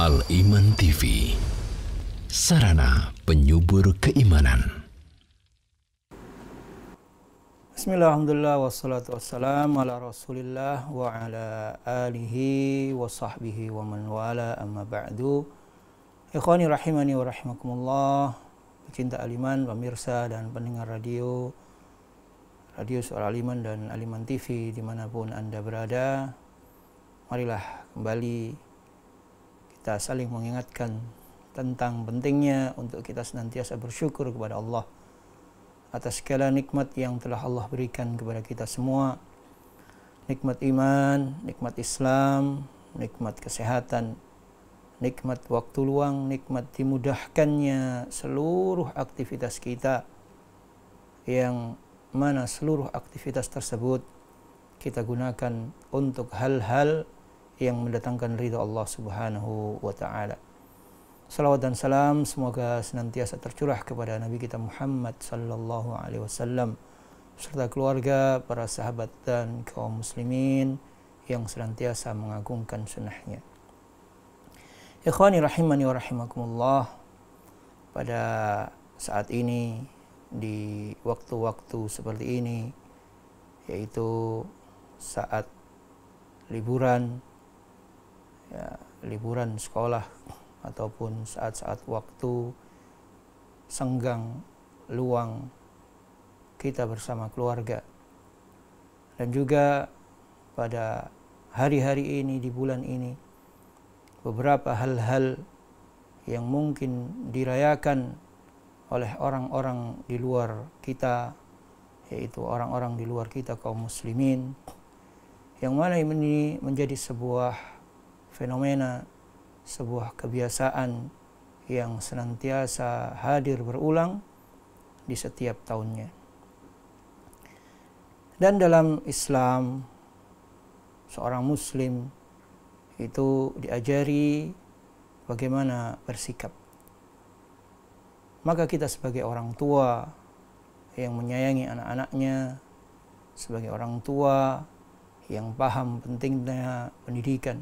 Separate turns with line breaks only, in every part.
Al-Iman TV, sarana penyubur keimanan.
Bismillah, alhamdulillah, wassalatu wassalamu ala rasulillah wa ala alihi wa sahbihi wa man wala, amma ba'du. Ikhwani rahimani wa rahimakumullah, pecinta Al-Iman, pemirsa dan pendengar radio Suara Al-Iman dan Al-Iman TV dimanapun Anda berada. Marilah kembali kita saling mengingatkan tentang pentingnya untuk kita senantiasa bersyukur kepada Allah atas segala nikmat yang telah Allah berikan kepada kita semua. Nikmat iman, nikmat Islam, nikmat kesehatan, nikmat waktu luang, nikmat dimudahkannya seluruh aktivitas kita, yang mana seluruh aktivitas tersebut kita gunakan untuk hal-hal yang mendatangkan ridha Allah Subhanahu wa ta'ala. Salawat dan salam semoga senantiasa tercurah kepada Nabi kita Muhammad sallallahu alaihi wasallam serta keluarga, para sahabat dan kaum muslimin yang senantiasa mengagungkan sunnahnya. Ikhwani rahimani wa rahimakumullah, pada saat ini, di waktu-waktu seperti ini, yaitu saat liburan, liburan sekolah ataupun saat-saat waktu senggang luang kita bersama keluarga, dan juga pada hari-hari ini, di bulan ini, beberapa hal-hal yang mungkin dirayakan oleh orang-orang di luar kita, yaitu orang-orang di luar kita kaum muslimin, yang mana ini menjadi sebuah fenomena, sebuah kebiasaan yang senantiasa hadir berulang di setiap tahunnya. Dan dalam Islam, seorang muslim itu diajari bagaimana bersikap. Maka kita sebagai orang tua yang menyayangi anak-anaknya, sebagai orang tua yang paham pentingnya pendidikan,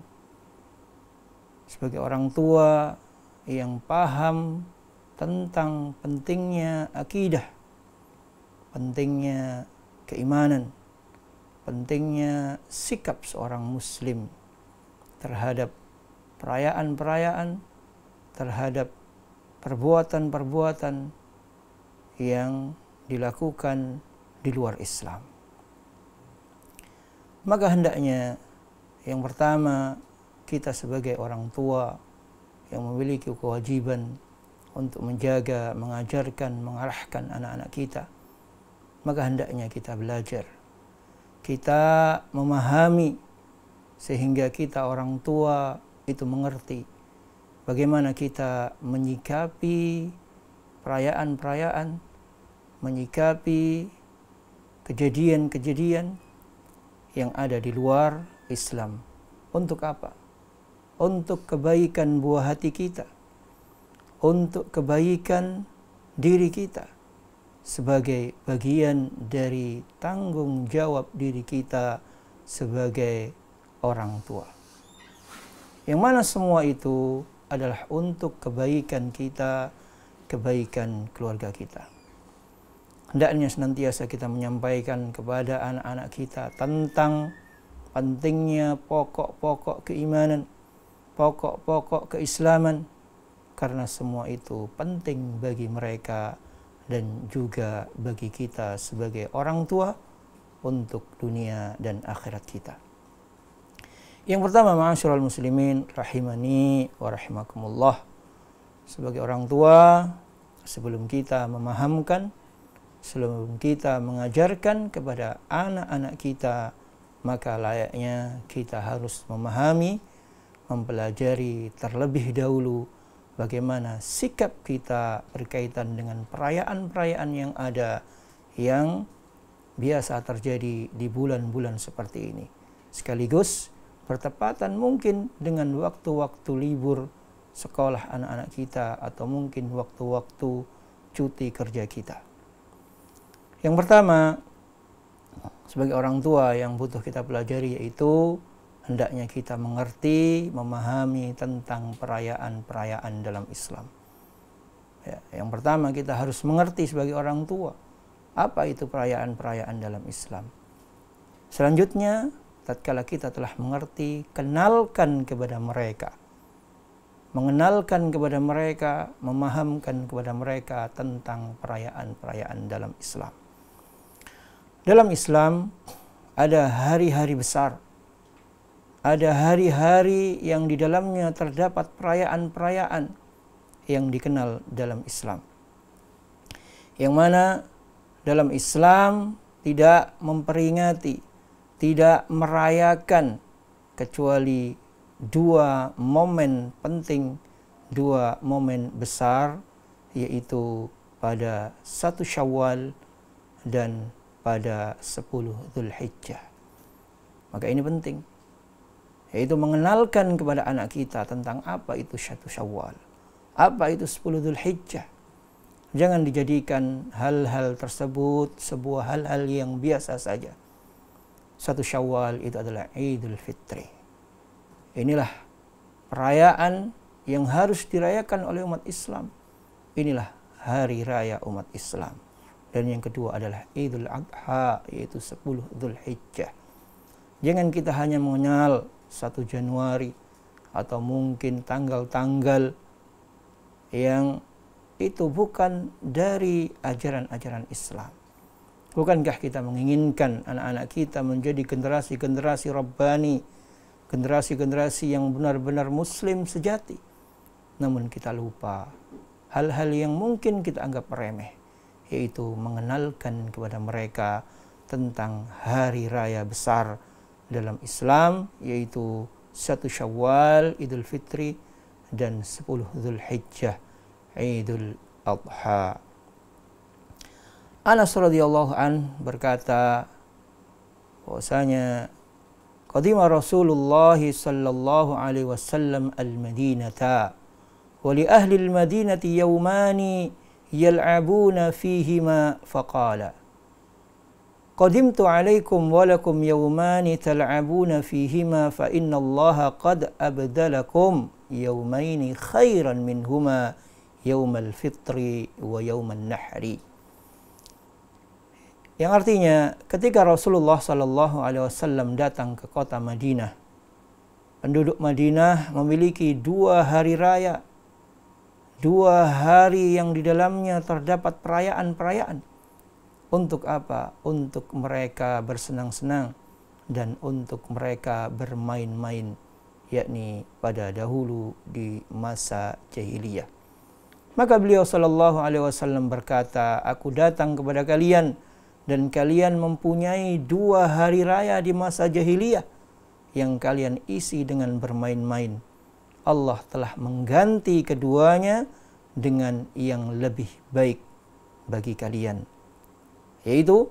sebagai orang tua yang paham tentang pentingnya akidah, pentingnya keimanan, pentingnya sikap seorang muslim terhadap perayaan-perayaan, terhadap perbuatan-perbuatan yang dilakukan di luar Islam. Maka hendaknya yang pertama, kita sebagai orang tua yang memiliki kewajiban untuk menjaga, mengajarkan, mengarahkan anak-anak kita, maka hendaknya kita belajar, kita memahami, sehingga kita orang tua itu mengerti bagaimana kita menyikapi perayaan-perayaan, menyikapi kejadian-kejadian yang ada di luar Islam. Untuk apa? Untuk kebaikan buah hati kita, untuk kebaikan diri kita, sebagai bagian dari tanggung jawab diri kita sebagai orang tua. Yang mana semua itu adalah untuk kebaikan kita, kebaikan keluarga kita. Hendaknya senantiasa kita menyampaikan kepada anak-anak kita tentang pentingnya pokok-pokok keimanan, pokok-pokok keislaman, karena semua itu penting bagi mereka dan juga bagi kita sebagai orang tua untuk dunia dan akhirat kita. Yang pertama, ma'asyiral muslimin rahimani wa rahimakumullah, sebagai orang tua, sebelum kita memahamkan, sebelum kita mengajarkan kepada anak-anak kita, maka layaknya kita harus memahami, mempelajari terlebih dahulu bagaimana sikap kita berkaitan dengan perayaan-perayaan yang ada, yang biasa terjadi di bulan-bulan seperti ini, sekaligus bertepatan mungkin dengan waktu-waktu libur sekolah anak-anak kita, atau mungkin waktu-waktu cuti kerja kita. Yang pertama, sebagai orang tua yang butuh kita pelajari, yaitu hendaknya kita mengerti, memahami tentang perayaan-perayaan dalam Islam. Ya, yang pertama kita harus mengerti sebagai orang tua, apa itu perayaan-perayaan dalam Islam. Selanjutnya, tatkala kita telah mengerti, kenalkan kepada mereka. Mengenalkan kepada mereka, memahamkan kepada mereka tentang perayaan-perayaan dalam Islam. Dalam Islam ada hari-hari besar. Ada hari-hari yang di dalamnya terdapat perayaan-perayaan yang dikenal dalam Islam. Yang mana dalam Islam tidak memperingati, tidak merayakan kecuali dua momen penting, dua momen besar, yaitu pada 1 Syawal dan pada 10 Dzulhijjah. Maka ini penting, yaitu mengenalkan kepada anak kita tentang apa itu 1 Syawal, apa itu 10 Dzulhijjah. Jangan dijadikan hal-hal tersebut sebuah hal-hal yang biasa saja. 1 Syawal itu adalah Idul Fitri. Inilah perayaan yang harus dirayakan oleh umat Islam. Inilah hari raya umat Islam. Dan yang kedua adalah Idul Adha, yaitu 10 Dzulhijjah. Jangan kita hanya mengenal 1 Januari atau mungkin tanggal-tanggal yang itu bukan dari ajaran-ajaran Islam. Bukankah kita menginginkan anak-anak kita menjadi generasi-generasi Rabbani, generasi-generasi yang benar-benar Muslim sejati? Namun kita lupa hal-hal yang mungkin kita anggap remeh, yaitu mengenalkan kepada mereka tentang hari raya besar dalam Islam, yaitu 1 Syawal, Idul Fitri, dan 10 Dzulhijjah, Idul Adha. Anas radhiyallahu an berkata bahwasanya qadima Rasulullah sallallahu alaihi wasallam al-Madinata wa li ahli al-Madinati yawmani yal'abuna fihima faqala qadimtu alaikum wa lakum yawmani tal'abuna fihima fa inna Allaha qad abdalakum yawmaini khairan minhuma yawmal fitri wa yawman nahri. Yang artinya ketika Rasulullah sallallahu alaihi wasallam datang ke kota Madinah, penduduk Madinah memiliki 2 hari raya, 2 hari yang di dalamnya terdapat perayaan-perayaan. Untuk apa? Untuk mereka bersenang-senang dan untuk mereka bermain-main, yakni pada dahulu di masa jahiliyah. Maka beliau sallallahu alaihi wasallam berkata, aku datang kepada kalian dan kalian mempunyai 2 hari raya di masa jahiliyah yang kalian isi dengan bermain-main. Allah telah mengganti keduanya dengan yang lebih baik bagi kalian, yaitu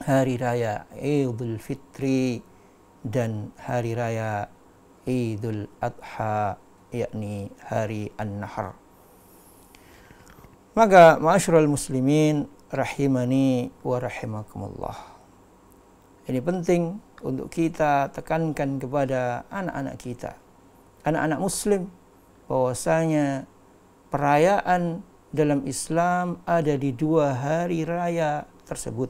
hari raya Idul Fitri dan hari raya Idul Adha, yakni hari An-Nahr. Maka ma'asyiral muslimin rahimani wa rahimakumullah, ini penting untuk kita tekankan kepada anak-anak kita, anak-anak muslim, bahwasanya perayaan dalam Islam ada di 2 hari raya tersebut,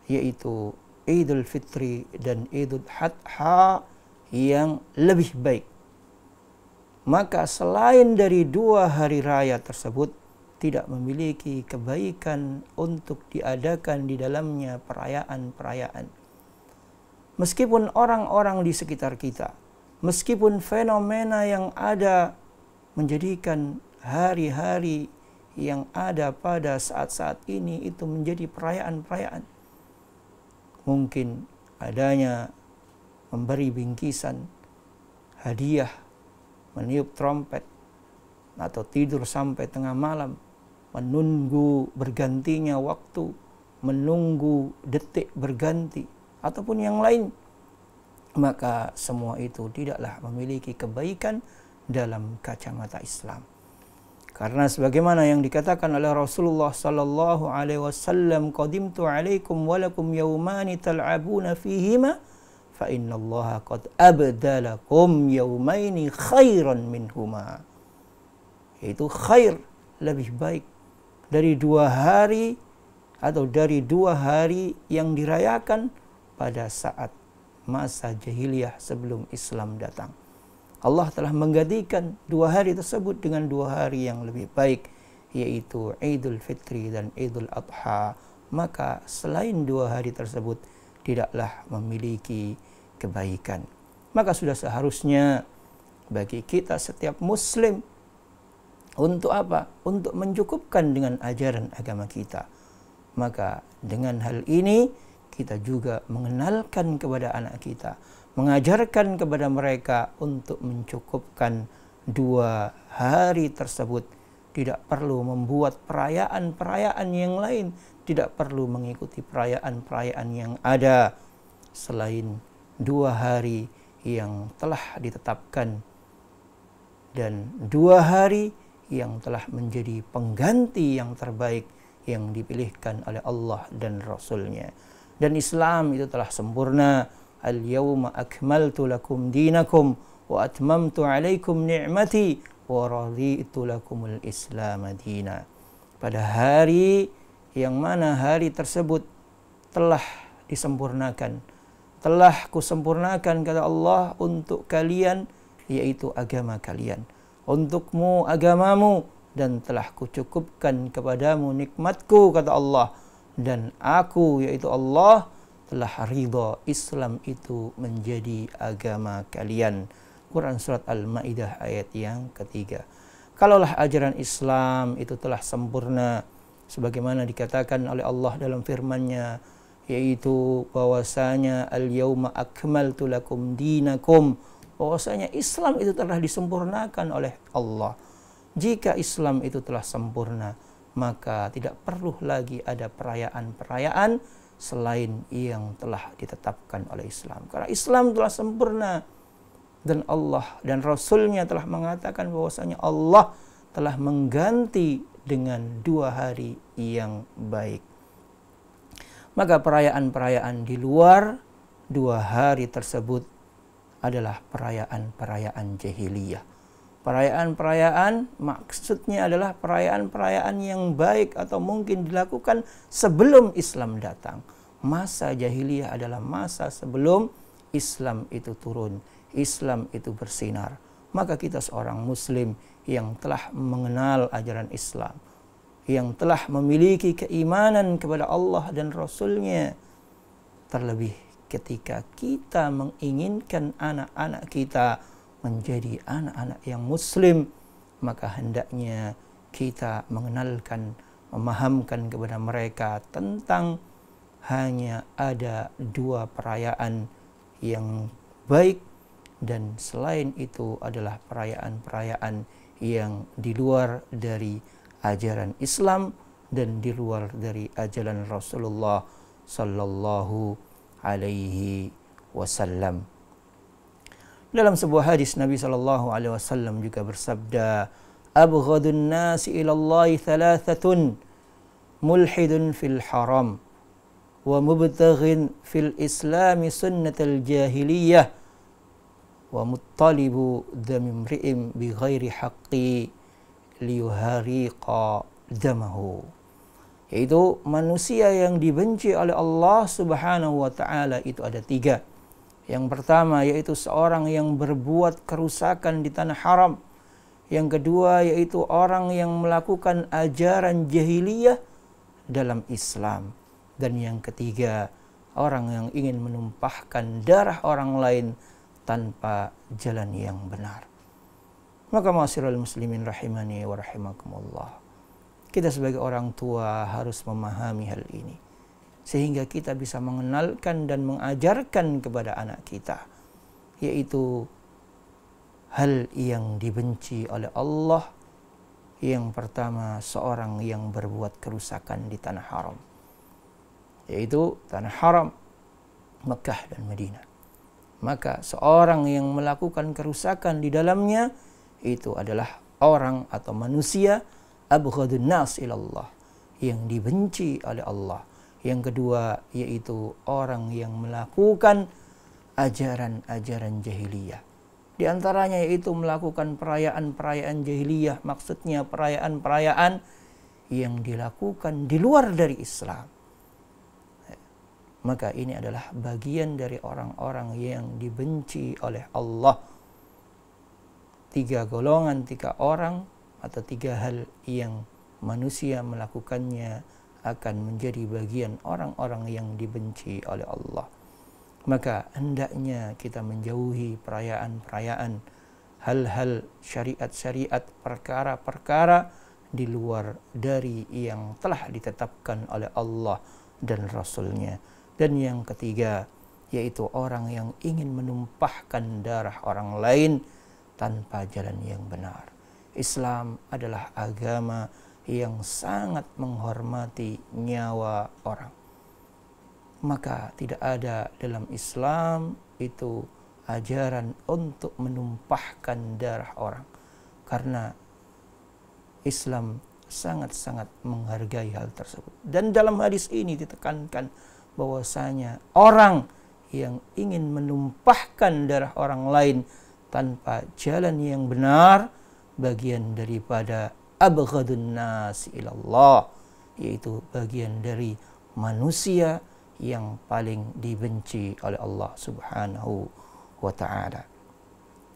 yaitu Idul Fitri dan Idul Adha yang lebih baik. Maka selain dari 2 hari raya tersebut, tidak memiliki kebaikan untuk diadakan di dalamnya perayaan-perayaan. Meskipun orang-orang di sekitar kita, meskipun fenomena yang ada menjadikan hari-hari yang ada pada saat-saat ini itu menjadi perayaan-perayaan. Mungkin adanya memberi bingkisan, hadiah, meniup trompet, atau tidur sampai tengah malam, menunggu bergantinya waktu, menunggu detik berganti, ataupun yang lain. Maka semua itu tidaklah memiliki kebaikan dalam kacamata Islam. Karena sebagaimana yang dikatakan oleh Rasulullah sallallahu alaihi wasallam, qadimtu alaikum wa lakum yawmani tal'abuna fihima fa innallaha qad abdalakum yaumaini khairan minhuma. Yaitu khair, lebih baik dari 2 hari atau dari 2 hari yang dirayakan pada saat masa jahiliyah sebelum Islam datang. Allah telah menggantikan 2 hari tersebut dengan 2 hari yang lebih baik, yaitu Idul Fitri dan Idul Adha. Maka selain 2 hari tersebut tidaklah memiliki kebaikan. Maka sudah seharusnya bagi kita setiap muslim untuk apa? Untuk mencukupkan dengan ajaran agama kita. Maka dengan hal ini kita juga mengenalkan kepada anak kita, mengajarkan kepada mereka untuk mencukupkan 2 hari tersebut. Tidak perlu membuat perayaan-perayaan yang lain, tidak perlu mengikuti perayaan-perayaan yang ada selain 2 hari yang telah ditetapkan dan 2 hari yang telah menjadi pengganti yang terbaik yang dipilihkan oleh Allah dan Rasul-Nya. Dan Islam itu telah sempurna. Al-yawma akmaltu lakum dinakum wa atmamtu alaikum ni'mati wa raditu lakumul Islam dina. Pada hari yang mana hari tersebut telah disempurnakan, telah kusempurnakan kata Allah untuk kalian, yaitu agama kalian, untukmu agamamu, dan telah kucukupkan kepadamu nikmatku kata Allah, dan aku yaitu Allah telah ridha Islam itu menjadi agama kalian. Quran surat Al-Maidah ayat yang ketiga. Kalaulah ajaran Islam itu telah sempurna sebagaimana dikatakan oleh Allah dalam firman-Nya, yaitu bahwasanya al-yauma akmaltu lakum dinakum, bahwasanya Islam itu telah disempurnakan oleh Allah. Jika Islam itu telah sempurna, maka tidak perlu lagi ada perayaan-perayaan selain yang telah ditetapkan oleh Islam. Karena Islam telah sempurna dan Allah dan Rasul-Nya telah mengatakan bahwasanya Allah telah mengganti dengan 2 hari yang baik. Maka perayaan-perayaan di luar 2 hari tersebut adalah perayaan-perayaan jahiliyah. Perayaan-perayaan maksudnya adalah perayaan-perayaan yang baik atau mungkin dilakukan sebelum Islam datang. Masa jahiliyah adalah masa sebelum Islam itu turun, Islam itu bersinar. Maka kita seorang muslim yang telah mengenal ajaran Islam, yang telah memiliki keimanan kepada Allah dan Rasul-Nya, terlebih ketika kita menginginkan anak-anak kita menjadi anak-anak yang muslim, maka hendaknya kita mengenalkan, memahamkan kepada mereka tentang hanya ada 2 perayaan yang baik, dan selain itu adalah perayaan-perayaan yang di luar dari ajaran Islam dan di luar dari ajaran Rasulullah sallallahu alaihi wasallam. Dalam sebuah hadis Nabi sallallahu alaihi wasallam juga bersabda, "Abghadun nasi ila Allah thalathatun, mulhidun fil haram, wa mubtaghin fil Islam sunnatal jahiliyah, wa muttalibu damimri'im bi ghairi haqqi liyuhariqa damahu." Yaitu manusia yang dibenci oleh Allah Subhanahu wa taala itu ada 3. Yang pertama yaitu seorang yang berbuat kerusakan di tanah haram. Yang kedua yaitu orang yang melakukan ajaran jahiliyah dalam Islam. Dan yang ketiga, orang yang ingin menumpahkan darah orang lain tanpa jalan yang benar. Maka ma'asyiral muslimin rahimani wa rahimakumullah, kita sebagai orang tua harus memahami hal ini, sehingga kita bisa mengenalkan dan mengajarkan kepada anak kita, yaitu hal yang dibenci oleh Allah. Yang pertama, seorang yang berbuat kerusakan di tanah haram, yaitu tanah haram Mekah dan Madinah. Maka seorang yang melakukan kerusakan di dalamnya itu adalah orang atau manusia abghadun nas ilallah, yang dibenci oleh Allah. Yang kedua yaitu orang yang melakukan ajaran-ajaran jahiliyah. Di antaranya yaitu melakukan perayaan-perayaan jahiliyah, maksudnya perayaan-perayaan yang dilakukan di luar dari Islam. Maka ini adalah bagian dari orang-orang yang dibenci oleh Allah. 3 golongan, 3 orang atau 3 hal yang manusia melakukannya akan menjadi bagian orang-orang yang dibenci oleh Allah. Maka hendaknya kita menjauhi perayaan-perayaan, hal-hal syariat-syariat, perkara-perkara di luar dari yang telah ditetapkan oleh Allah dan Rasul-Nya. Dan yang ketiga, yaitu orang yang ingin menumpahkan darah orang lain tanpa jalan yang benar. Islam adalah agama yang sangat menghormati nyawa orang. Maka tidak ada dalam Islam itu ajaran untuk menumpahkan darah orang. Karena Islam sangat-sangat menghargai hal tersebut. Dan dalam hadis ini ditekankan bahwasanya orang yang ingin menumpahkan darah orang lain tanpa jalan yang benar bagian daripada abghadun nas ilallah, yaitu bagian dari manusia yang paling dibenci oleh Allah Subhanahu wa ta'ala.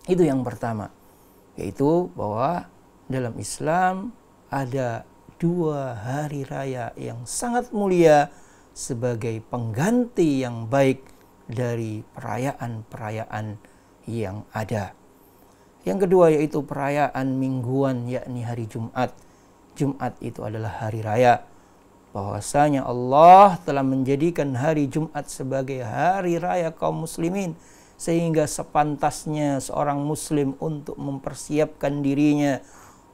Itu yang pertama, yaitu bahwa dalam Islam ada 2 hari raya yang sangat mulia sebagai pengganti yang baik dari perayaan-perayaan yang ada. Yang kedua yaitu perayaan mingguan, yakni hari Jumat. Jumat itu adalah hari raya. Bahwasanya Allah telah menjadikan hari Jumat sebagai hari raya kaum muslimin, sehingga sepantasnya seorang muslim untuk mempersiapkan dirinya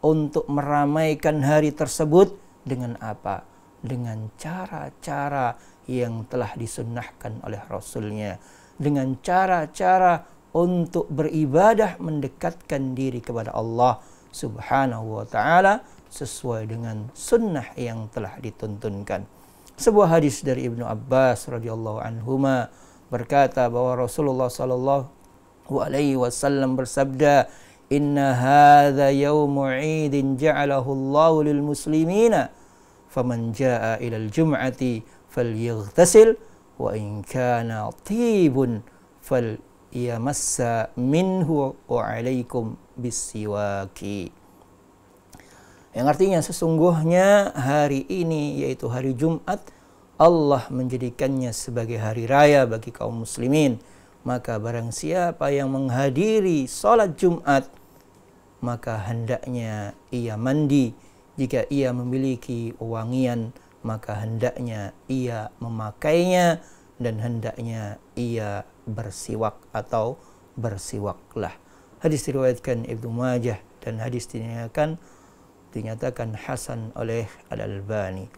untuk meramaikan hari tersebut dengan apa? Dengan cara-cara yang telah disunnahkan oleh Rasul-Nya, dengan cara-cara untuk beribadah mendekatkan diri kepada Allah Subhanahu wa ta'ala sesuai dengan sunnah yang telah dituntunkan. Sebuah hadis dari Ibnu Abbas radhiyallahu anhuma berkata bahwa Rasulullah sallallahu alaihi wasallam bersabda, "Inna hadza yaumu 'idin ja'alahu Allahu lil muslimina, faman jaa'a ilal jum'ati falyaghtasil wa in kana tibun falyamassa minhu wa 'alaikum bisiwaki." Yang artinya sesungguhnya hari ini yaitu hari Jumat Allah menjadikannya sebagai hari raya bagi kaum muslimin. Maka barang siapa yang menghadiri salat Jumat, maka hendaknya ia mandi. Jika ia memiliki wangian, maka hendaknya ia memakainya dan hendaknya ia bersiwak atau bersiwaklah. Hadis diriwayatkan Ibnu Majah dan hadis dinyatakan hasan oleh Al-Albani.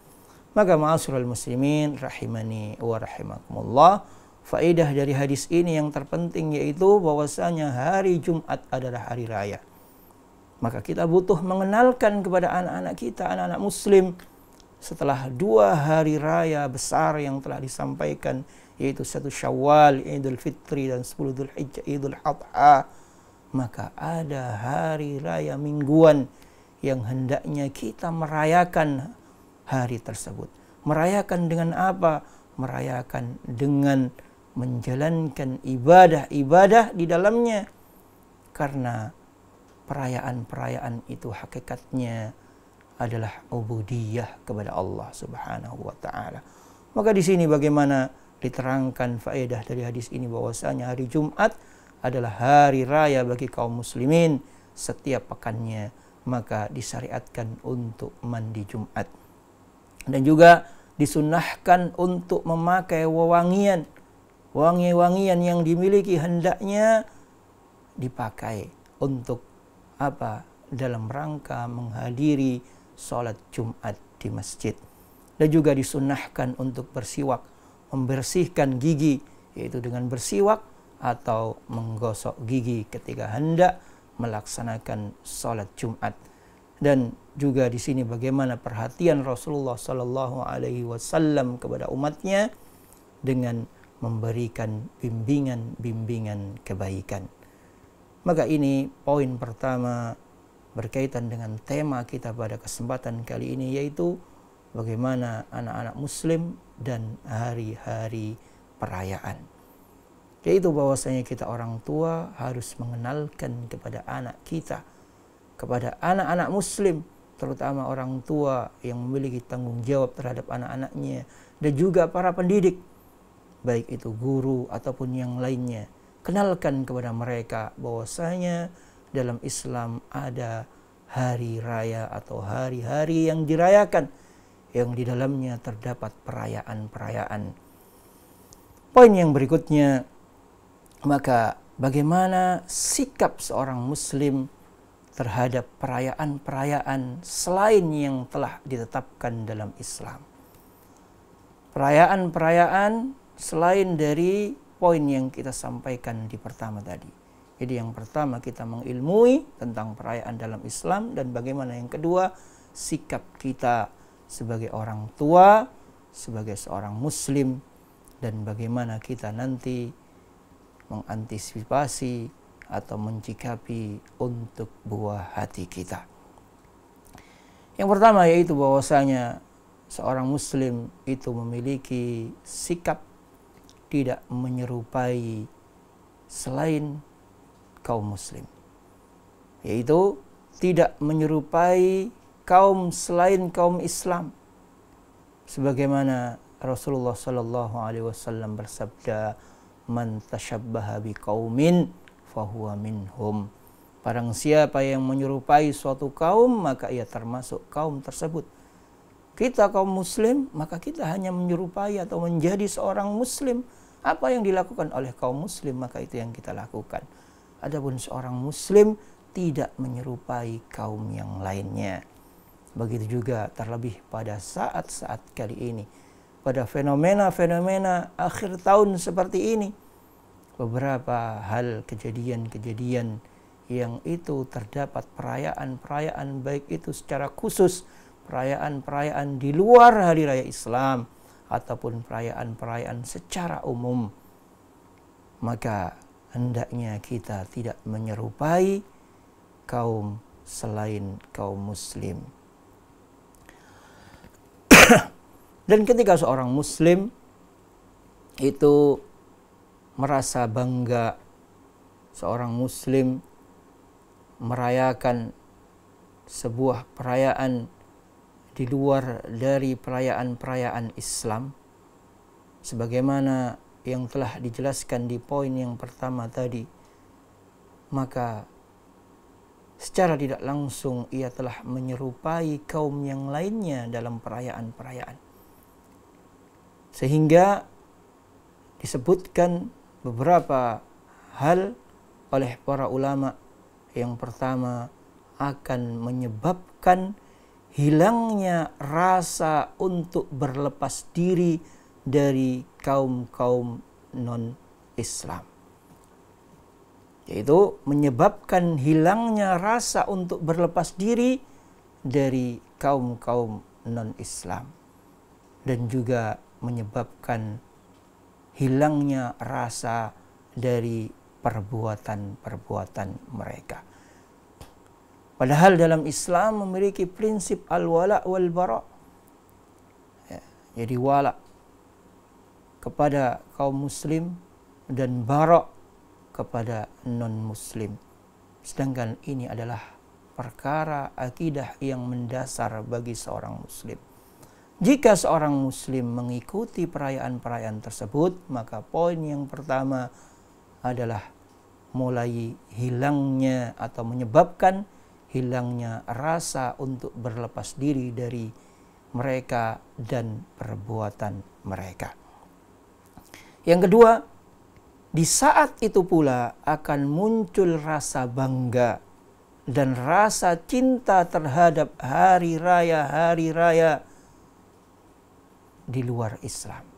Maka ma'asyiral muslimin rahimani wa rahimakumullah, faedah dari hadis ini yang terpenting yaitu bahwasanya hari Jumat adalah hari raya. Maka kita butuh mengenalkan kepada anak-anak kita, anak-anak muslim, setelah 2 hari raya besar yang telah disampaikan, yaitu 1 Syawal, Idul Fitri, dan 10 Dzulhijjah, Idul Adha. Maka ada hari raya mingguan yang hendaknya kita merayakan hari tersebut. Merayakan dengan apa? Merayakan dengan menjalankan ibadah-ibadah di dalamnya. Karena perayaan-perayaan itu hakikatnya adalah ubudiyah kepada Allah Subhanahu wa ta'ala. Maka di sini bagaimana diterangkan faedah dari hadis ini bahwasanya hari Jumat adalah hari raya bagi kaum muslimin setiap pekannya, maka disyariatkan untuk mandi Jumat. Dan juga disunnahkan untuk memakai wewangian. Wangi-wangian yang dimiliki hendaknya dipakai untuk apa? Dalam rangka menghadiri sholat Jumat di masjid. Dan juga disunnahkan untuk bersiwak, membersihkan gigi, yaitu dengan bersiwak atau menggosok gigi ketika hendak melaksanakan sholat Jumat. Dan juga di sini bagaimana perhatian Rasulullah Sallallahu Alaihi Wasallam kepada umatnya dengan memberikan bimbingan-bimbingan kebaikan. Maka ini poin pertama berkaitan dengan tema kita pada kesempatan kali ini, yaitu bagaimana anak-anak muslim dan hari-hari perayaan. Yaitu bahwasanya kita orang tua harus mengenalkan kepada anak kita, kepada anak-anak muslim, terutama orang tua yang memiliki tanggung jawab terhadap anak-anaknya, dan juga para pendidik, baik itu guru ataupun yang lainnya. Kenalkan kepada mereka bahwasanya dalam Islam ada hari raya atau hari-hari yang dirayakan, yang di dalamnya terdapat perayaan-perayaan. Poin yang berikutnya, maka bagaimana sikap seorang muslim terhadap perayaan-perayaan selain yang telah ditetapkan dalam Islam. Perayaan-perayaan selain dari poin yang kita sampaikan di pertama tadi. Jadi yang pertama kita mengilmui tentang perayaan dalam Islam, dan bagaimana yang kedua sikap kita sebagai orang tua, sebagai seorang muslim, dan bagaimana kita nanti mengantisipasi atau mencikapi untuk buah hati kita. Yang pertama yaitu bahwasanya seorang muslim itu memiliki sikap tidak menyerupai selain kaum muslim, yaitu tidak menyerupai kaum selain kaum Islam, sebagaimana Rasulullah sallallahu alaihi wasallam bersabda, "Man tashabbaha biqaumin fahuwa minhum." Barang siapa yang menyerupai suatu kaum, maka ia termasuk kaum tersebut. Kita kaum muslim, maka kita hanya menyerupai atau menjadi seorang muslim. Apa yang dilakukan oleh kaum muslim, maka itu yang kita lakukan. Adapun seorang muslim tidak menyerupai kaum yang lainnya. Begitu juga terlebih pada saat-saat kali ini, pada fenomena-fenomena akhir tahun seperti ini, beberapa hal kejadian-kejadian yang itu terdapat perayaan-perayaan, baik itu secara khusus perayaan-perayaan di luar hari raya Islam ataupun perayaan-perayaan secara umum, maka hendaknya kita tidak menyerupai kaum selain kaum muslim. Dan ketika seorang muslim itu merasa bangga, seorang muslim merayakan sebuah perayaan di luar dari perayaan-perayaan Islam, sebagaimana yang telah dijelaskan di poin yang pertama tadi, maka secara tidak langsung ia telah menyerupai kaum yang lainnya dalam perayaan-perayaan. Sehingga disebutkan beberapa hal oleh para ulama. Yang pertama, akan menyebabkan hilangnya rasa untuk berlepas diri dari kaum-kaum non-Islam, yaitu menyebabkan hilangnya rasa untuk berlepas diri dari kaum-kaum non-Islam, dan juga menyebabkan hilangnya rasa dari perbuatan-perbuatan mereka. Padahal dalam Islam memiliki prinsip al-wala wal bara. Ya, jadi wala kepada kaum muslim dan bara kepada non-muslim. Sedangkan ini adalah perkara akidah yang mendasar bagi seorang muslim. Jika seorang muslim mengikuti perayaan-perayaan tersebut, maka poin yang pertama adalah mulai hilangnya atau menyebabkan hilangnya rasa untuk berlepas diri dari mereka dan perbuatan mereka. Yang kedua, di saat itu pula akan muncul rasa bangga dan rasa cinta terhadap hari raya di luar Islam.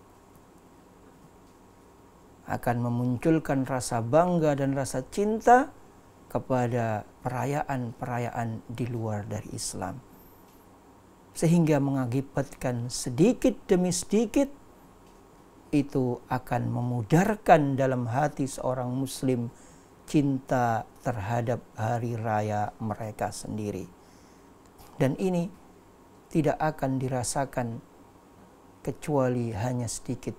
Akan memunculkan rasa bangga dan rasa cinta kepada perayaan-perayaan di luar dari Islam, sehingga mengakibatkan sedikit demi sedikit itu akan memudarkan dalam hati seorang muslim cinta terhadap hari raya mereka sendiri. Dan ini tidak akan dirasakan kecuali hanya sedikit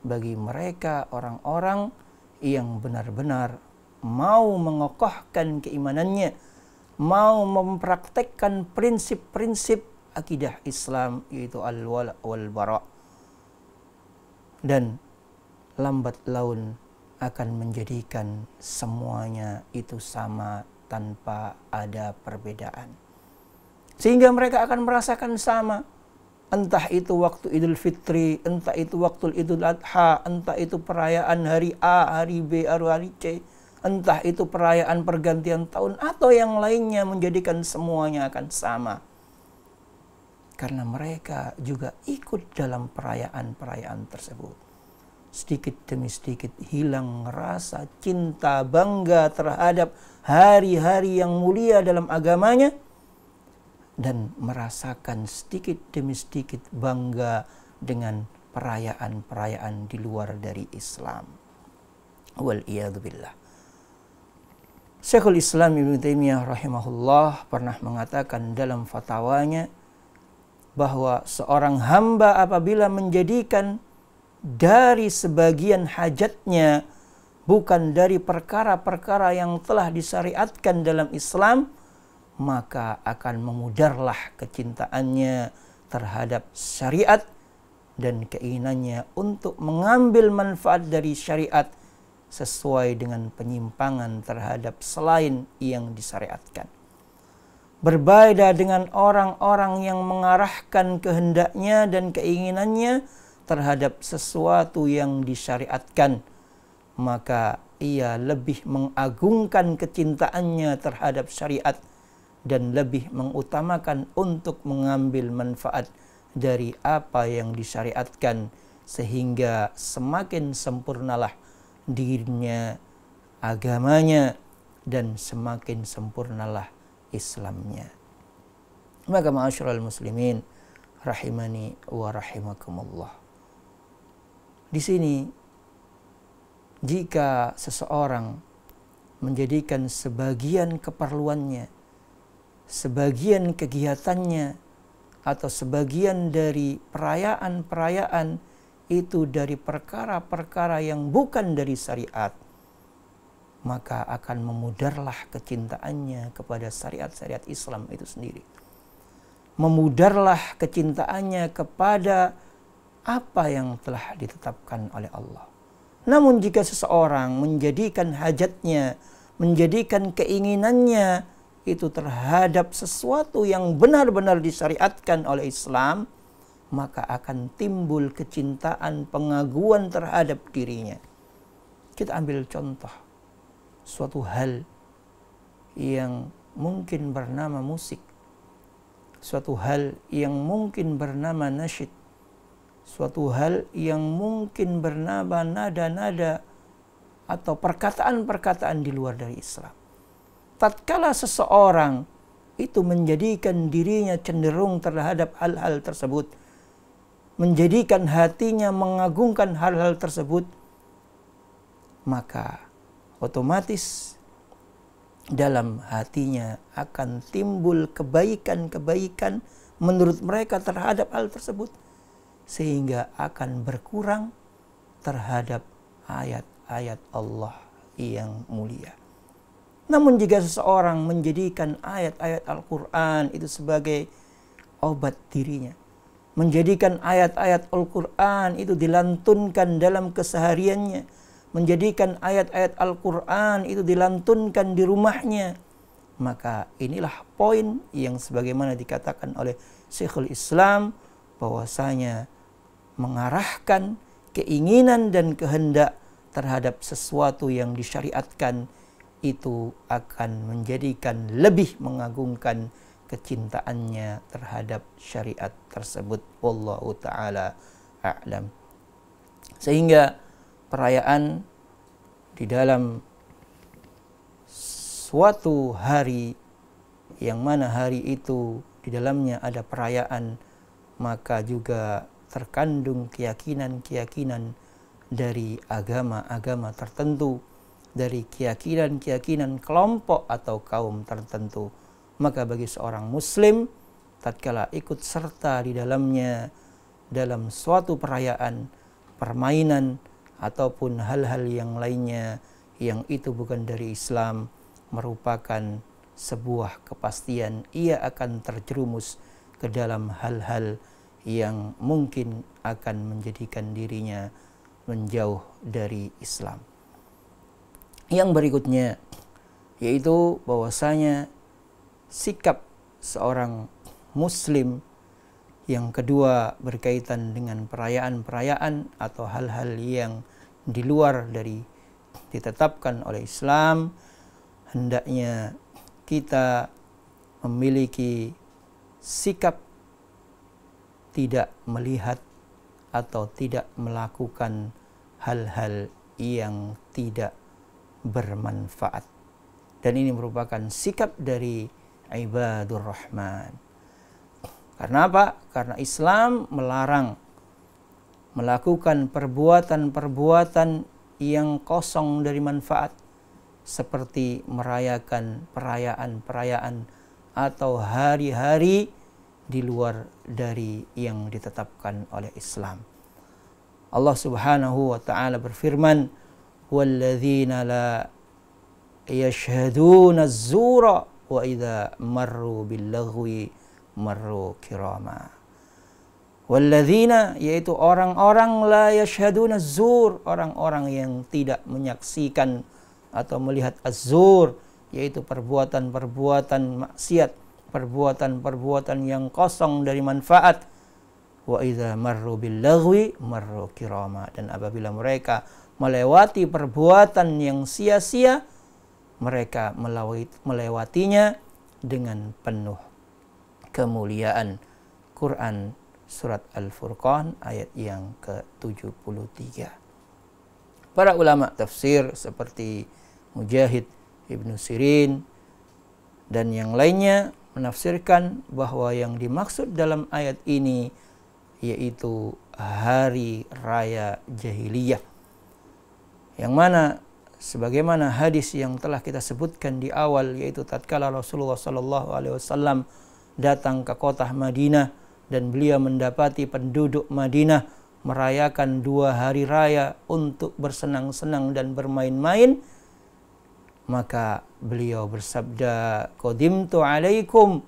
bagi mereka orang-orang yang benar-benar mau mengokohkan keimanannya, mau mempraktekkan prinsip-prinsip akidah Islam, yaitu al-wala wal bara'. Dan lambat laun akan menjadikan semuanya itu sama tanpa ada perbedaan. Sehingga mereka akan merasakan sama. Entah itu waktu Idul Fitri, entah itu waktu Idul Adha, entah itu perayaan hari A, hari B, hari C, entah itu perayaan pergantian tahun atau yang lainnya, menjadikan semuanya akan sama. Karena mereka juga ikut dalam perayaan-perayaan tersebut. Sedikit demi sedikit hilang rasa cinta bangga terhadap hari-hari yang mulia dalam agamanya, dan merasakan sedikit demi sedikit bangga dengan perayaan-perayaan di luar dari Islam. Wal'iyadzubillah. Syekhul Islam Ibnu Taimiyah rahimahullah pernah mengatakan dalam fatwanya bahwa seorang hamba apabila menjadikan dari sebagian hajatnya bukan dari perkara-perkara yang telah disyariatkan dalam Islam, maka akan memudarlah kecintaannya terhadap syariat dan keinginannya untuk mengambil manfaat dari syariat sesuai dengan penyimpangan terhadap selain yang disyariatkan. Berbeda dengan orang-orang yang mengarahkan kehendaknya dan keinginannya terhadap sesuatu yang disyariatkan, maka ia lebih mengagungkan kecintaannya terhadap syariat dan lebih mengutamakan untuk mengambil manfaat dari apa yang disyariatkan, sehingga semakin sempurnalah dirinya, agamanya, dan semakin sempurnalah Islamnya. Maka ma'asyiral muslimin rahimani wa rahimakumullah. Di sini jika seseorang menjadikan sebagian keperluannya, sebagian kegiatannya, atau sebagian dari perayaan-perayaan itu dari perkara-perkara yang bukan dari syariat, maka akan memudarlah kecintaannya kepada syariat-syariat Islam itu sendiri. Memudarlah kecintaannya kepada apa yang telah ditetapkan oleh Allah. Namun jika seseorang menjadikan hajatnya, menjadikan keinginannya itu terhadap sesuatu yang benar-benar disyariatkan oleh Islam, maka akan timbul kecintaan, pengaguan terhadap dirinya. Kita ambil contoh suatu hal yang mungkin bernama musik, suatu hal yang mungkin bernama nasyid, suatu hal yang mungkin bernama nada-nada atau perkataan-perkataan di luar dari Islam. Tatkala seseorang itu menjadikan dirinya cenderung terhadap hal-hal tersebut, menjadikan hatinya mengagungkan hal-hal tersebut, maka otomatis dalam hatinya akan timbul kebaikan-kebaikan menurut mereka terhadap hal tersebut, sehingga akan berkurang terhadap ayat-ayat Allah yang mulia. Namun jika seseorang menjadikan ayat-ayat Al-Quran itu sebagai obat dirinya, menjadikan ayat-ayat Al-Quran itu dilantunkan dalam kesehariannya, menjadikan ayat-ayat Al-Quran itu dilantunkan di rumahnya, maka inilah poin yang sebagaimana dikatakan oleh Syekhul Islam, bahwasanya mengarahkan keinginan dan kehendak terhadap sesuatu yang disyariatkan itu akan menjadikan lebih mengagungkan kecintaannya terhadap syariat tersebut. Wallahu ta'ala a'lam. Sehingga perayaan di dalam suatu hari yang mana hari itu di dalamnya ada perayaan, maka juga terkandung keyakinan-keyakinan dari agama-agama tertentu, dari keyakinan-keyakinan kelompok atau kaum tertentu. Maka bagi seorang muslim tatkala ikut serta di dalamnya dalam suatu perayaan, permainan ataupun hal-hal yang lainnya yang itu bukan dari Islam, merupakan sebuah kepastian ia akan terjerumus ke dalam hal-hal yang mungkin akan menjadikan dirinya menjauh dari Islam. Yang berikutnya yaitu bahwasanya sikap seorang muslim yang kedua berkaitan dengan perayaan-perayaan atau hal-hal yang di luar dari ditetapkan oleh Islam. Hendaknya kita memiliki sikap tidak melihat atau tidak melakukan hal-hal yang tidak bermanfaat. Dan ini merupakan sikap dari ibadur rahman. Karena apa? Karena Islam melarang melakukan perbuatan-perbuatan yang kosong dari manfaat, seperti merayakan perayaan-perayaan atau hari-hari di luar dari yang ditetapkan oleh Islam. Allah Subhanahu wa taala berfirman, "Walladzina la yashhaduna az-zura wa idza marru bil-laghwi marru kirama." Walladzina, yaitu orang-orang la yashhaduna az-zur, orang-orang yang tidak menyaksikan atau melihat az-zur, yaitu perbuatan-perbuatan maksiat, perbuatan-perbuatan yang kosong dari manfaat. Wa idza marru bil-laghwi marru kirama, dan apabila mereka melewati perbuatan yang sia-sia, mereka melewatinya dengan penuh kemuliaan. Quran surat Al-Furqan ayat yang ke-73. Para ulama tafsir seperti Mujahid, Ibnu Sirin, dan yang lainnya menafsirkan bahwa yang dimaksud dalam ayat ini yaitu hari raya jahiliyah, yang mana sebagaimana hadis yang telah kita sebutkan di awal, yaitu tatkala Rasulullah SAW datang ke kota Madinah dan beliau mendapati penduduk Madinah merayakan 2 hari raya untuk bersenang-senang dan bermain-main, maka beliau bersabda, "Qadimtu alaikum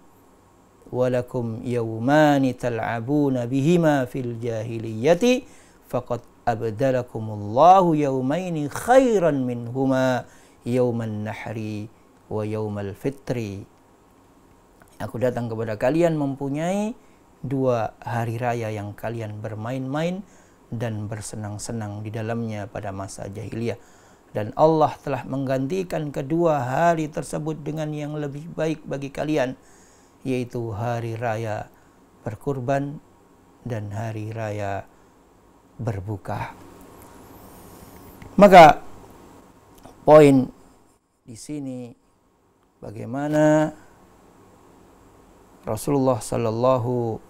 walakum yawmani tal'abuna bihima fil jahiliyati faqad abdalakumullahu yawmaini khairan minhuma yawman nahri wa yawmal fitri." Aku datang kepada kalian mempunyai 2 hari raya yang kalian bermain-main dan bersenang-senang di dalamnya pada masa jahiliyah. Dan Allah telah menggantikan kedua hari tersebut dengan yang lebih baik bagi kalian, yaitu hari raya berkurban dan hari raya berbuka. Maka poin di sini bagaimana Rasulullah Sallallahu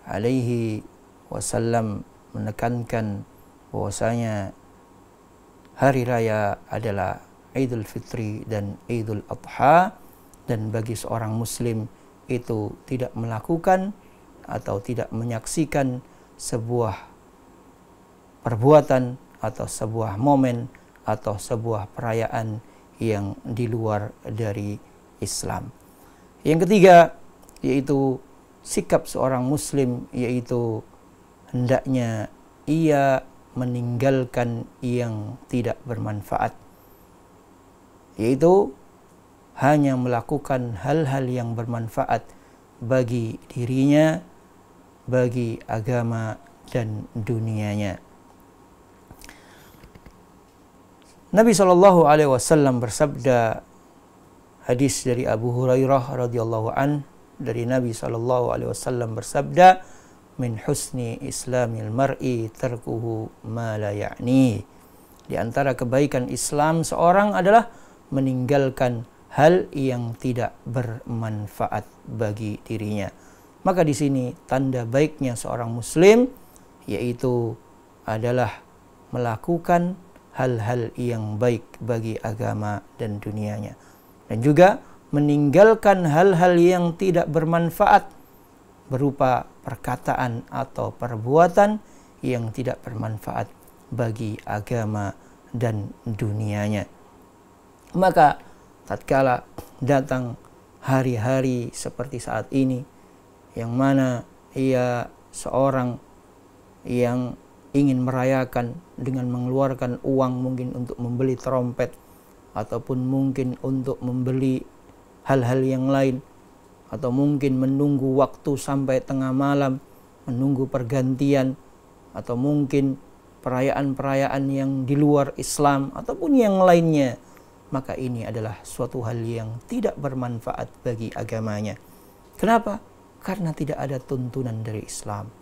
Alaihi Wasallam menekankan bahwasanya hari raya adalah Idul Fitri dan Idul Adha, dan bagi seorang muslim itu tidak melakukan atau tidak menyaksikan sebuah perbuatan atau sebuah momen atau sebuah perayaan yang di luar dari Islam. Yang ketiga yaitu sikap seorang muslim, yaitu hendaknya ia meninggalkan yang tidak bermanfaat, yaitu hanya melakukan hal-hal yang bermanfaat bagi dirinya, bagi agama dan dunianya. Nabi SAW bersabda, hadis dari Abu Hurairah radhiyallahu an, dari Nabi SAW bersabda, "Min husni islamil mar'i tarkuhu ma la ya'ni." Di antara kebaikan Islam seorang adalah meninggalkan hal yang tidak bermanfaat bagi dirinya. Maka di sini tanda baiknya seorang muslim yaitu adalah melakukan hal-hal yang baik bagi agama dan dunianya, dan juga meninggalkan hal-hal yang tidak bermanfaat berupa perkataan atau perbuatan yang tidak bermanfaat bagi agama dan dunianya. Maka tatkala datang hari-hari seperti saat ini, yang mana ia seorang yang ingin merayakan dengan mengeluarkan uang mungkin untuk membeli trompet, ataupun mungkin untuk membeli hal-hal yang lain, atau mungkin menunggu waktu sampai tengah malam, menunggu pergantian, atau mungkin perayaan-perayaan yang di luar Islam ataupun yang lainnya, maka ini adalah suatu hal yang tidak bermanfaat bagi agamanya. Kenapa? Karena tidak ada tuntunan dari Islam.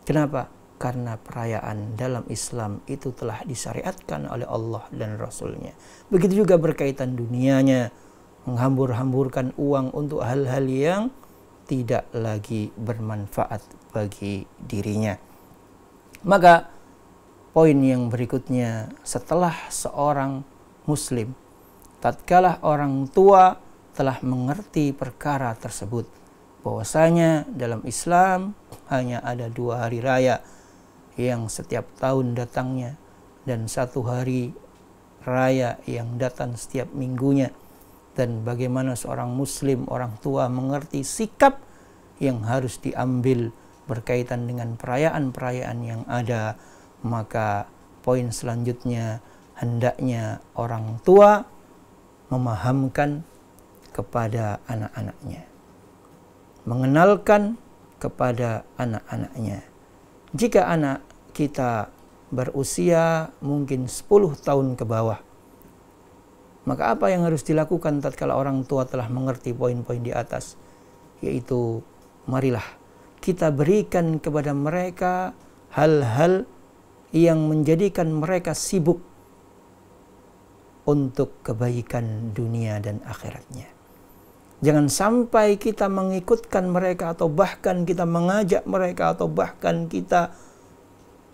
Kenapa? Karena perayaan dalam Islam itu telah disyariatkan oleh Allah dan Rasul-Nya. Begitu juga berkaitan dunianya, menghambur-hamburkan uang untuk hal-hal yang tidak lagi bermanfaat bagi dirinya. Maka poin yang berikutnya, setelah seorang muslim, tatkala orang tua telah mengerti perkara tersebut, bahwasanya dalam Islam hanya ada 2 hari raya yang setiap tahun datangnya, dan 1 hari raya yang datang setiap minggunya, dan bagaimana seorang muslim, orang tua mengerti sikap yang harus diambil berkaitan dengan perayaan-perayaan yang ada, maka poin selanjutnya, hendaknya orang tua memahamkan kepada anak-anaknya, mengenalkan kepada anak-anaknya. Jika anak kita berusia mungkin 10 tahun ke bawah, maka apa yang harus dilakukan tatkala orang tua telah mengerti poin-poin di atas? Yaitu, marilah kita berikan kepada mereka hal-hal yang menjadikan mereka sibuk untuk kebaikan dunia dan akhiratnya. Jangan sampai kita mengikutkan mereka, atau bahkan kita mengajak mereka, atau bahkan kita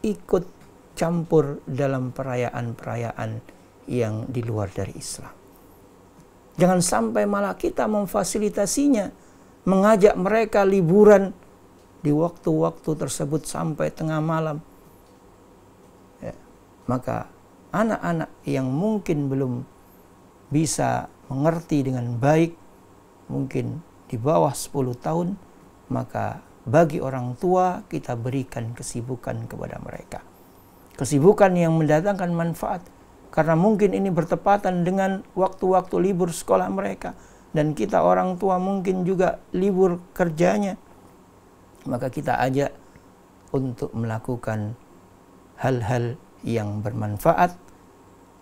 ikut campur dalam perayaan-perayaan yang di luar dari Islam. Jangan sampai malah kita memfasilitasinya, mengajak mereka liburan di waktu-waktu tersebut sampai tengah malam. Maka anak-anak yang mungkin belum bisa mengerti dengan baik, mungkin di bawah 10 tahun, maka bagi orang tua kita berikan kesibukan kepada mereka. Kesibukan yang mendatangkan manfaat, karena mungkin ini bertepatan dengan waktu-waktu libur sekolah mereka, dan kita orang tua mungkin juga libur kerjanya. Maka kita ajak untuk melakukan hal-hal yang bermanfaat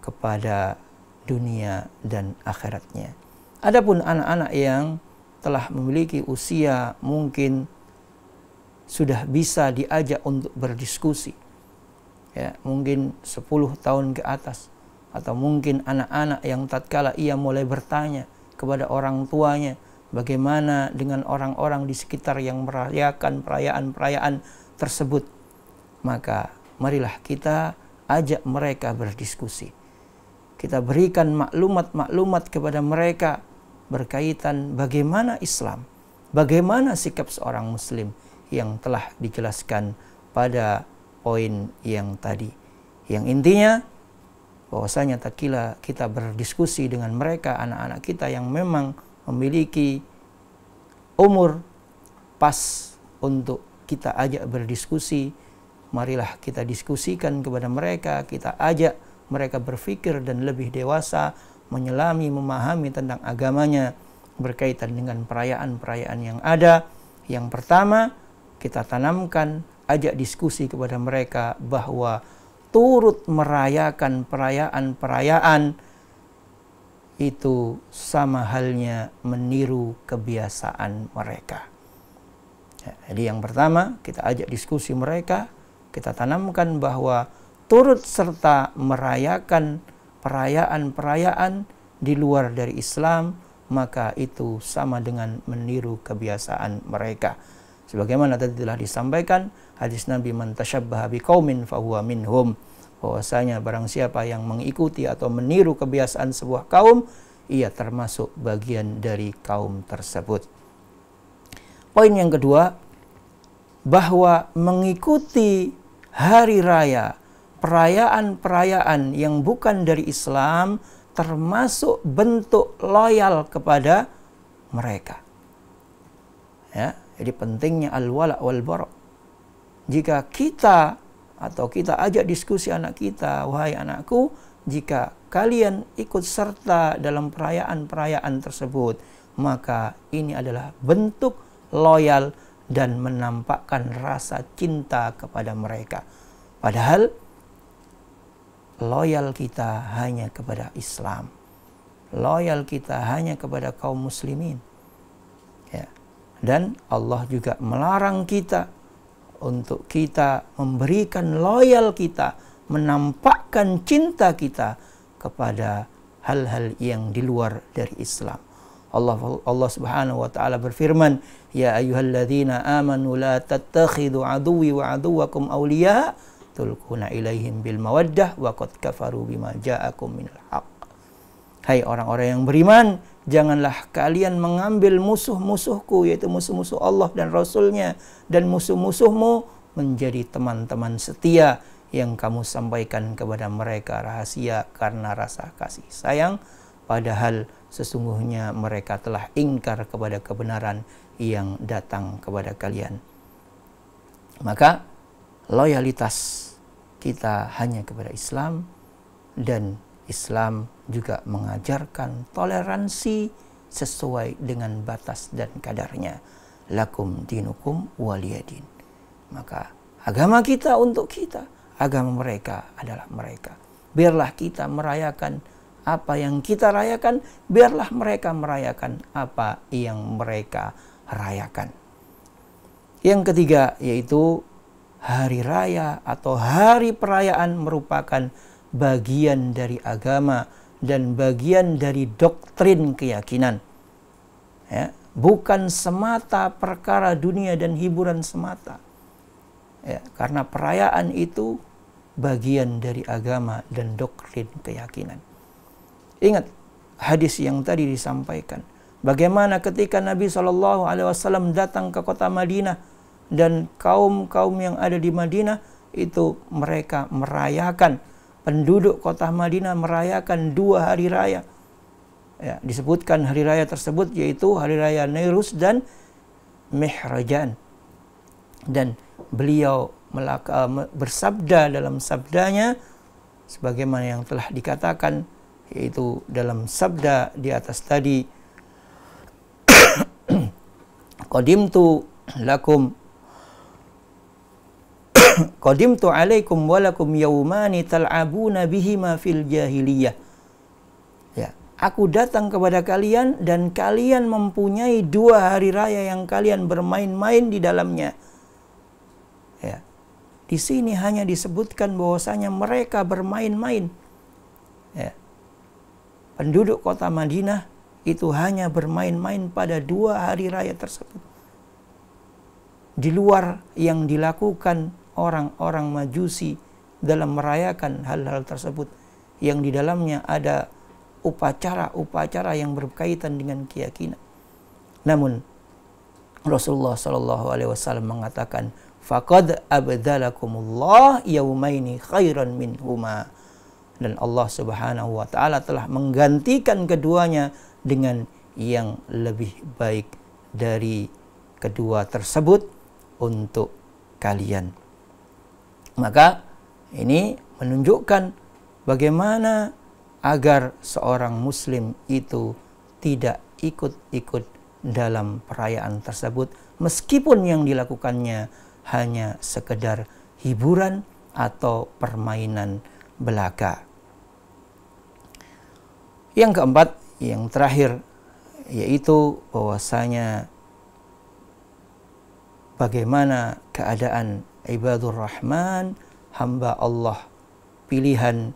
kepada dunia dan akhiratnya. Adapun anak-anak yang telah memiliki usia mungkin sudah bisa diajak untuk berdiskusi, ya, mungkin 10 tahun ke atas, atau mungkin anak-anak yang tatkala ia mulai bertanya kepada orang tuanya bagaimana dengan orang-orang di sekitar yang merayakan perayaan-perayaan tersebut, maka marilah kita ajak mereka berdiskusi. Kita berikan maklumat-maklumat kepada mereka berkaitan bagaimana Islam, bagaimana sikap seorang muslim yang telah dijelaskan pada poin yang tadi. Yang intinya, bahwasanya tatkala kita berdiskusi dengan mereka, anak-anak kita yang memang memiliki umur pas untuk kita ajak berdiskusi, marilah kita diskusikan kepada mereka, kita ajak mereka berpikir dan lebih dewasa, menyelami, memahami tentang agamanya berkaitan dengan perayaan-perayaan yang ada. Yang pertama, kita tanamkan, ajak diskusi kepada mereka bahwa turut merayakan perayaan-perayaan itu sama halnya meniru kebiasaan mereka. Jadi yang pertama, kita ajak diskusi mereka, kita tanamkan bahwa turut serta merayakan perayaan-perayaan di luar dari Islam, maka itu sama dengan meniru kebiasaan mereka. Sebagaimana tadi telah disampaikan hadis Nabi, man tasyabbaha biqaumin fahuwa minhum, bahwasanya barang siapa yang mengikuti atau meniru kebiasaan sebuah kaum, ia termasuk bagian dari kaum tersebut. Poin yang kedua, bahwa mengikuti hari raya, perayaan-perayaan yang bukan dari Islam termasuk bentuk loyal kepada mereka. Ya, jadi pentingnya al-wala wal bara. Jika kita ajak diskusi anak kita, wahai anakku, jika kalian ikut serta dalam perayaan-perayaan tersebut, maka ini adalah bentuk loyal dan menampakkan rasa cinta kepada mereka. Padahal loyal kita hanya kepada Islam, loyal kita hanya kepada kaum muslimin. Ya. Dan Allah juga melarang kita untuk kita memberikan loyal kita, menampakkan cinta kita kepada hal-hal yang di luar dari Islam. Allah Subhanahu wa taala berfirman, ya ayyuhalladzina amanu la tattakhidhu aduwwi wa aduwwakum awliya tulquna ilaihim bil mawaddah wa qad kafaru bima ja'akum minal haqq. Hai orang-orang yang beriman, janganlah kalian mengambil musuh-musuhku, yaitu musuh-musuh Allah dan Rasulnya, dan musuh-musuhmu menjadi teman-teman setia yang kamu sampaikan kepada mereka rahasia karena rasa kasih sayang, padahal sesungguhnya mereka telah ingkar kepada kebenaran yang datang kepada kalian. Maka loyalitas kita hanya kepada Islam, dan Islam juga mengajarkan toleransi sesuai dengan batas dan kadarnya. Lakum dinukum waliyadin. Maka agama kita untuk kita, agama mereka adalah mereka. Biarlah kita merayakan apa yang kita rayakan, biarlah mereka merayakan apa yang mereka rayakan. Yang ketiga, yaitu hari raya atau hari perayaan merupakan bagian dari agama dan bagian dari doktrin keyakinan. Ya, bukan semata perkara dunia dan hiburan semata. Ya, karena perayaan itu bagian dari agama dan doktrin keyakinan. Ingat hadis yang tadi disampaikan, bagaimana ketika Nabi SAW datang ke kota Madinah, dan kaum-kaum yang ada di Madinah itu mereka merayakan, penduduk kota Madinah merayakan 2 hari raya. Ya, disebutkan hari raya tersebut yaitu hari raya Nairus dan Mihrajan. Dan beliau bersabda dalam sabdanya, sebagaimana yang telah dikatakan, yaitu dalam sabda di atas tadi, Qadimtu alaikum walakum yawmani tal'abuna bihima fil jahiliyah. Ya, aku datang kepada kalian dan kalian mempunyai 2 hari raya yang kalian bermain-main di dalamnya. Ya. Di sini hanya disebutkan bahwasanya mereka bermain-main. Ya. Penduduk kota Madinah itu hanya bermain-main pada 2 hari raya tersebut. Di luar yang dilakukan orang-orang Majusi dalam merayakan hal-hal tersebut, yang di dalamnya ada upacara-upacara yang berkaitan dengan keyakinan. Namun Rasulullah SAW mengatakan, faqad abdalakumullah yaumaini khairan minhuma. Dan Allah Subhanahu wa taala telah menggantikan keduanya dengan yang lebih baik dari kedua tersebut untuk kalian. Maka ini menunjukkan bagaimana agar seorang muslim itu tidak ikut-ikut dalam perayaan tersebut, meskipun yang dilakukannya hanya sekedar hiburan atau permainan belaka. Yang keempat, yang terakhir, yaitu bahwasanya bagaimana keadaan ibadur rahman, hamba Allah pilihan,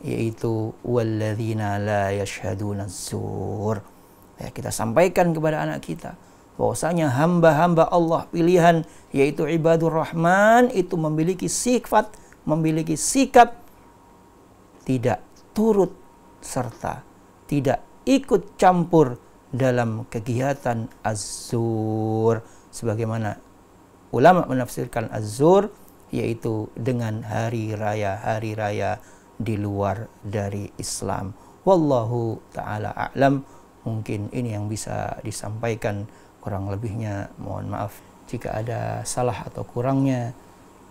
yaitu walladzina la yashhaduna zur. Ya, kita sampaikan kepada anak kita bahwasanya hamba-hamba Allah pilihan yaitu ibadur rahman itu memiliki sifat, memiliki sikap tidak turut serta, tidak ikut campur dalam kegiatan az-zur, sebagaimana ulama menafsirkan az-zur yaitu dengan hari raya di luar dari Islam. Wallahu ta'ala a'lam. Mungkin ini yang bisa disampaikan, kurang lebihnya mohon maaf. Jika ada salah atau kurangnya,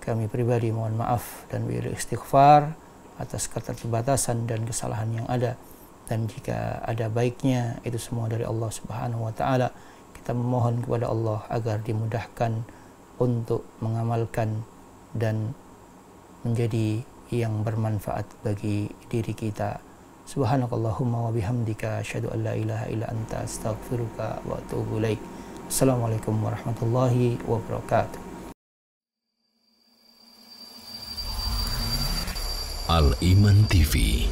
kami pribadi mohon maaf dan beristighfar atas keterbatasan dan kesalahan yang ada. Dan jika ada baiknya, itu semua dari Allah Subhanahu wa ta'ala. Kita memohon kepada Allah agar dimudahkan untuk mengamalkan dan menjadi yang bermanfaat bagi diri kita. Subhanakallahumma wa bihamdika asyhadu an la ilaha illa anta astaghfiruka wa atubu ilaik. Assalamualaikum warahmatullahi wabarakatuh.
Al Iman TV,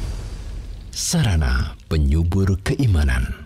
sarana penyubur keimanan.